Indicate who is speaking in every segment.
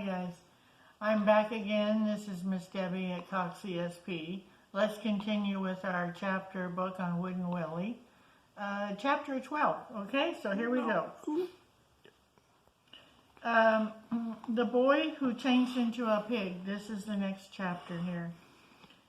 Speaker 1: guys, I'm back again. This is Miss Debbie at Cox ESP. Let's continue with our chapter book on Wooden Willie. Chapter 12, okay? So here we go. The boy who changed into a pig. This is the next chapter here.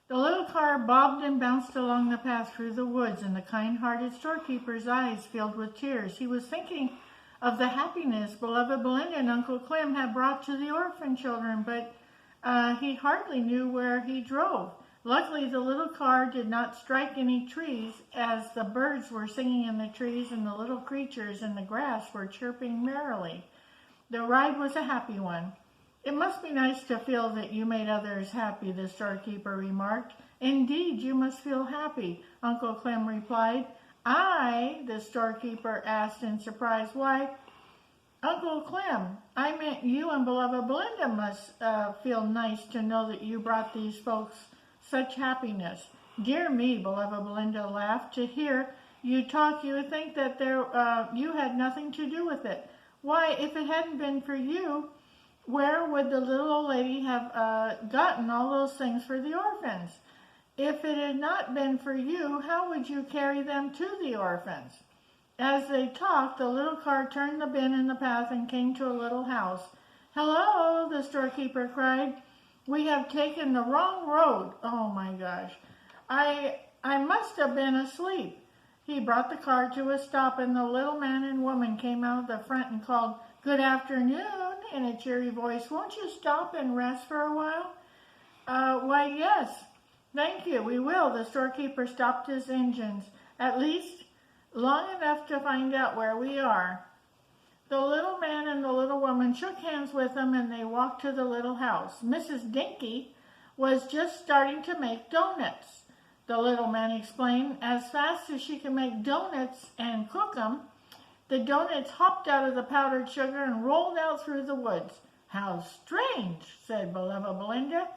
Speaker 1: The little car bobbed and bounced along the path through the woods, and the kind-hearted storekeeper's eyes filled with tears. He was thinking of the happiness beloved Belinda and Uncle Clem had brought to the orphan children, but he hardly knew where he drove. Luckily, the little car did not strike any trees, as the birds were singing in the trees and the little creatures in the grass were chirping merrily. The ride was a happy one. "It must be nice to feel that you made others happy," the storekeeper remarked. "Indeed, you must feel happy," Uncle Clem replied. "I?" the storekeeper asked in surprise. "Why, Uncle Clem, I meant you and beloved Belinda must feel nice to know that you brought these folks such happiness." "Dear me," beloved Belinda laughed, "to hear you talk, you would think that you had nothing to do with it. Why, if it hadn't been for you, where would the little old lady have gotten all those things for the orphans? If it had not been for you, how would you carry them to the orphans?" As they talked, the little car turned the bend in the path and came to a little house. "Hello," the storekeeper cried. "We have taken the wrong road. Oh my gosh. I must have been asleep." He brought the car to a stop, and the little man and woman came out of the front and called, "Good afternoon," in a cheery voice. "Won't you stop and rest for a while?" Why, yes, thank you, we will." The storekeeper stopped his engines, "at least long enough to find out where we are." The little man and the little woman shook hands with him, and they walked to the little house. Mrs. Dinky was just starting to make donuts, the little man explained. As fast as she could make donuts and cook them, the donuts hopped out of the powdered sugar and rolled out through the woods. "How strange," said beloved Belinda.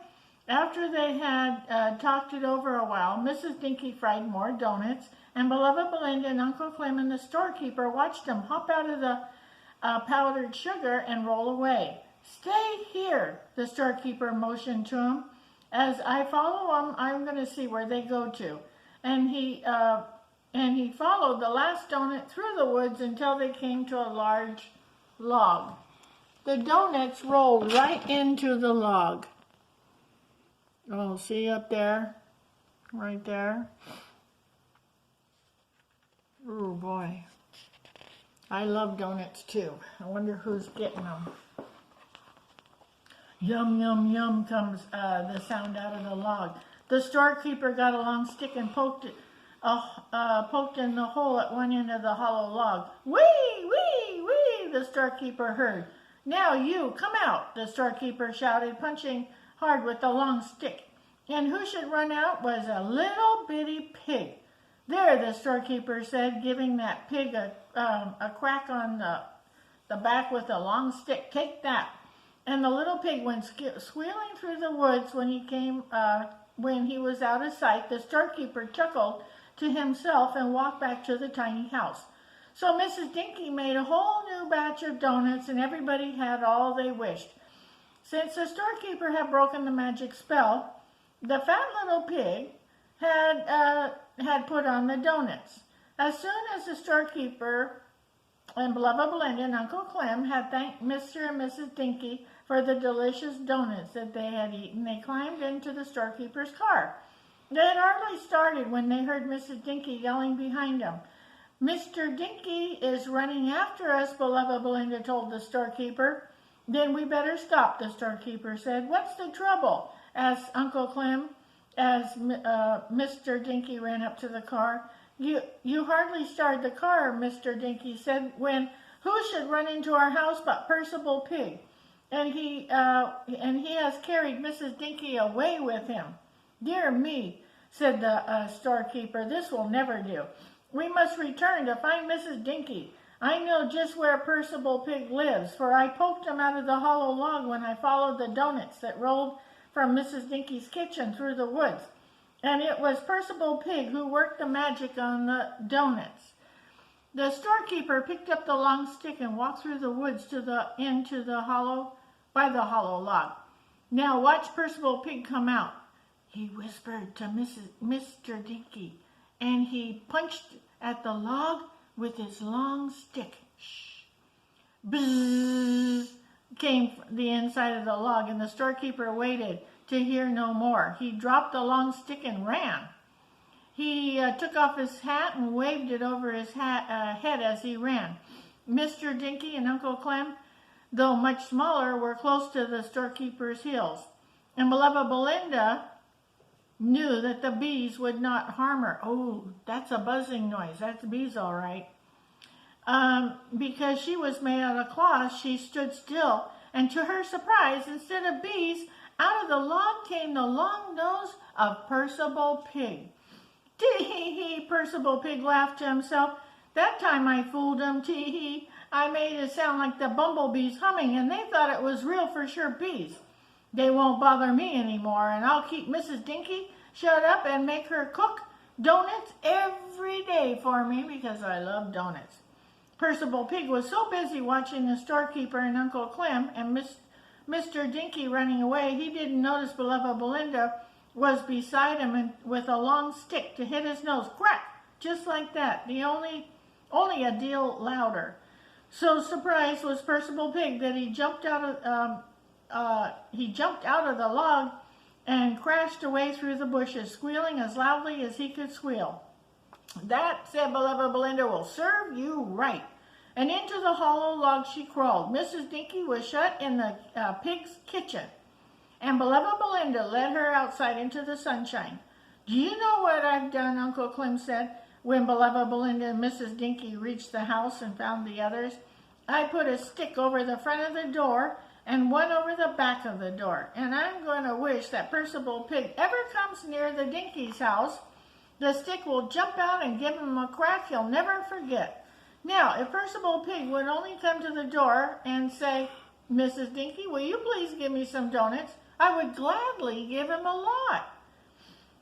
Speaker 1: After they had talked it over a while, Mrs. Dinky fried more donuts, and beloved Belinda and Uncle Clem and the storekeeper watched them hop out of the powdered sugar and roll away. "Stay here," the storekeeper motioned to him. "As I follow them, I'm going to see where they go to." And he followed the last donut through the woods until they came to a large log. The donuts rolled right into the log. Oh, see up there? Right there? Oh boy. I love donuts too. I wonder who's getting them. Yum, yum, yum comes the sound out of the log. The storekeeper got a long stick and poked in the hole at one end of the hollow log. "Wee, wee, wee," the storekeeper heard. "Now you, come out," the storekeeper shouted, punching hard with the long stick. And who should run out was a little bitty pig. "There," the storekeeper said, giving that pig a crack on the back with a long stick. "Take that." And the little pig went squealing through the woods. When he was out of sight, the storekeeper chuckled to himself and walked back to the tiny house. So Mrs. Dinky made a whole new batch of donuts, and everybody had all they wished. Since the storekeeper had broken the magic spell, the fat little pig had put on the donuts. As soon as the storekeeper and beloved Belinda and Uncle Clem had thanked Mr. and Mrs. Dinky for the delicious donuts that they had eaten, they climbed into the storekeeper's car. They had hardly started when they heard Mrs. Dinky yelling behind them. "Mr. Dinky is running after us," beloved Belinda told the storekeeper. "Then we better stop," the storekeeper said. "What's the trouble?" asked Uncle Clem as Mr. Dinky ran up to the car. You hardly started the car," Mr. Dinky said, "when who should run into our house but Percival Pig, and he has carried Mrs. Dinky away with him." "Dear me," said the storekeeper, "this will never do. We must return to find Mrs. Dinky. I know just where Percival Pig lives, for I poked him out of the hollow log when I followed the donuts that rolled from Mrs. Dinky's kitchen through the woods. And it was Percival Pig who worked the magic on the donuts." The storekeeper picked up the long stick and walked through the woods into the hollow by the hollow log. Now watch Percival Pig come out, he whispered to Mr. Dinky, and he punched at the log with his long stick. Shh. Bzzz came the inside of the log, and the storekeeper waited to hear no more. He dropped the long stick and ran. He took off his hat and waved it over his head as he ran. Mr. Dinky and Uncle Clem, though much smaller, were close to the storekeeper's heels. And beloved Belinda knew that the bees would not harm her. Oh, that's a buzzing noise. That's bees, all right. Because she was made out of cloth, she stood still, and to her surprise, instead of bees, out of the log came the long nose of Percival Pig. Tee-hee-hee, Percival Pig laughed to himself. That time I fooled them, tee-hee. I made it sound like the bumblebees humming, and they thought it was real for sure bees. They won't bother me anymore, and I'll keep Mrs. Dinky shut up and make her cook donuts every day for me because I love donuts. Percival Pig was so busy watching the storekeeper and Uncle Clem and Mr. Dinky running away, he didn't notice beloved Belinda was beside him and with a long stick to hit his nose. Crack! Just like that, only a deal louder. So surprised was Percival Pig that he jumped out of the log and crashed away through the bushes, squealing as loudly as he could squeal. That, said beloved Belinda, will serve you right. And into the hollow log she crawled. Mrs. Dinky was shut in the pig's kitchen, and beloved Belinda led her outside into the sunshine. Do you know what I've done, Uncle Clem said, when beloved Belinda and Mrs. Dinky reached the house and found the others? I put a stick over the front of the door and one over the back of the door, and I'm going to wish that Percival Pig ever comes near the Dinky's house. The stick will jump out and give him a crack he'll never forget. Now, if Percival Pig would only come to the door and say, Mrs. Dinky, will you please give me some donuts? I would gladly give him a lot.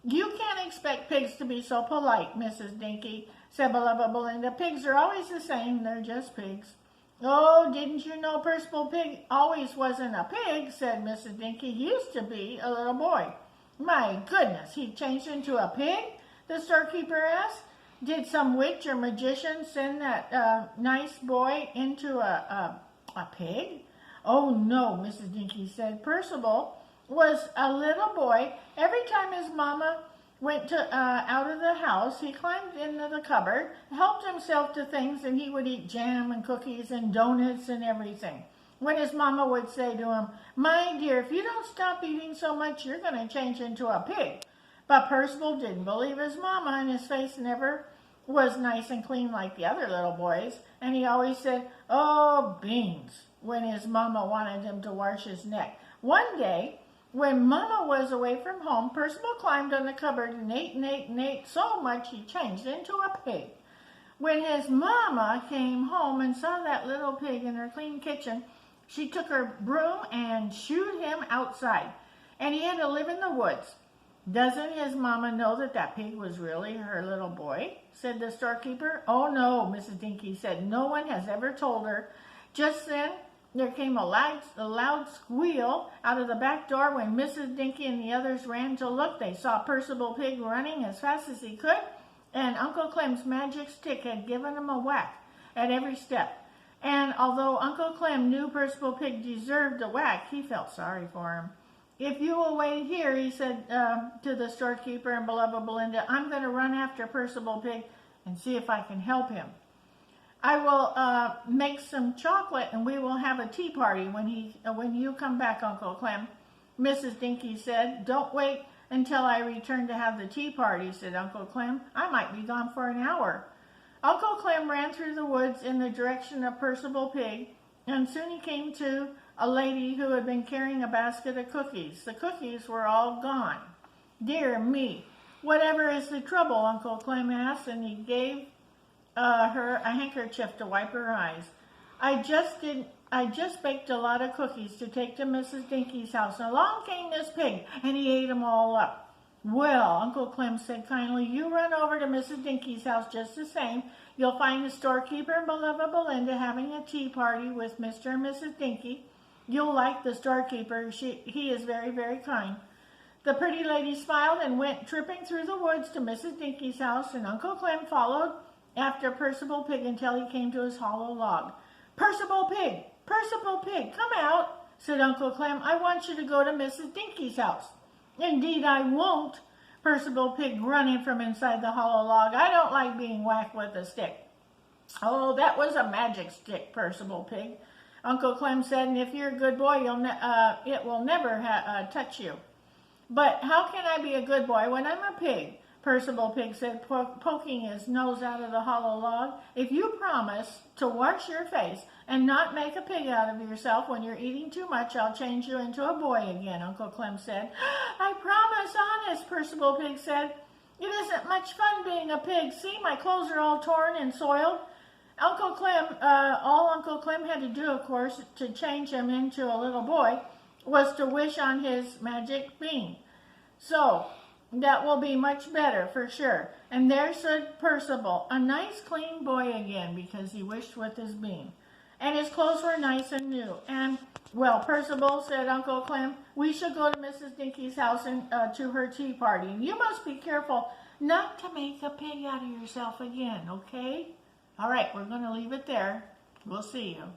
Speaker 1: You can't expect pigs to be so polite, Mrs. Dinky, said beloved Belinda. Pigs are always the same. They're just pigs. Oh, didn't you know Percival Pig always wasn't a pig, said Mrs. Dinky. He used to be a little boy. My goodness, he changed into a pig? The storekeeper asked. Did some witch or magician send that nice boy into a pig? Oh, no, Mrs. Dinky said. Percival was a little boy. Every time his mama went out of the house, he climbed into the cupboard, helped himself to things, and he would eat jam and cookies and donuts and everything. When his mama would say to him, my dear, if you don't stop eating so much, you're going to change into a pig. But Percival didn't believe his mama, and his face never was nice and clean like the other little boys. And he always said, oh, beans, when his mama wanted him to wash his neck. One day, when Mama was away from home, Percival climbed on the cupboard and ate and ate and ate so much he changed into a pig. When his Mama came home and saw that little pig in her clean kitchen, she took her broom and shooed him outside, and he had to live in the woods. Doesn't his Mama know that that pig was really her little boy? Said the storekeeper. Oh, no, Mrs. Dinky said. No one has ever told her. Just then, there came a loud squeal out of the back door. When Mrs. Dinky and the others ran to look, they saw Percival Pig running as fast as he could, and Uncle Clem's magic stick had given him a whack at every step. And although Uncle Clem knew Percival Pig deserved a whack, he felt sorry for him. If you will wait here, he said to the storekeeper and beloved Belinda, I'm going to run after Percival Pig and see if I can help him. I will make some chocolate and we will have a tea party when you come back, Uncle Clem. Mrs. Dinky said, don't wait until I return to have the tea party, said Uncle Clem. I might be gone for an hour. Uncle Clem ran through the woods in the direction of Percival Pig, and soon he came to a lady who had been carrying a basket of cookies. The cookies were all gone. Dear me, whatever is the trouble, Uncle Clem asked, and he gave her a handkerchief to wipe her eyes. I just baked a lot of cookies to take to Mrs. Dinky's house, and along came this pig, and he ate them all up. Well, Uncle Clem said kindly, you run over to Mrs. Dinky's house just the same. You'll find the storekeeper and beloved Belinda having a tea party with Mr. and Mrs. Dinky. You'll like the storekeeper. He is very, very kind." The pretty lady smiled and went tripping through the woods to Mrs. Dinky's house, and Uncle Clem followed after Percival Pig until he came to his hollow log. "Percival Pig, Percival Pig, come out," said Uncle Clem. "I want you to go to Mrs. Dinky's house." "Indeed I won't," Percival Pig grunted from inside the hollow log. "I don't like being whacked with a stick." "Oh, that was a magic stick, Percival Pig," Uncle Clem said, "and if you're a good boy, it will never touch you." "But how can I be a good boy when I'm a pig?" Percival Pig said, poking his nose out of the hollow log. "If you promise to wash your face and not make a pig out of yourself when you're eating too much, I'll change you into a boy again," Uncle Clem said. "I promise, honest," Percival Pig said. "It isn't much fun being a pig. See, my clothes are all torn and soiled." All Uncle Clem had to do, of course, to change him into a little boy was to wish on his magic bean. "So that will be much better for sure." And there stood Percival, a nice clean boy again, because he wished with his bean. And his clothes were nice and new. "And, well, Percival," said Uncle Clem, "we shall go to Mrs. Dinky's house and to her tea party. And you must be careful not to make a pig out of yourself again, okay? All right, we're going to leave it there. We'll see you.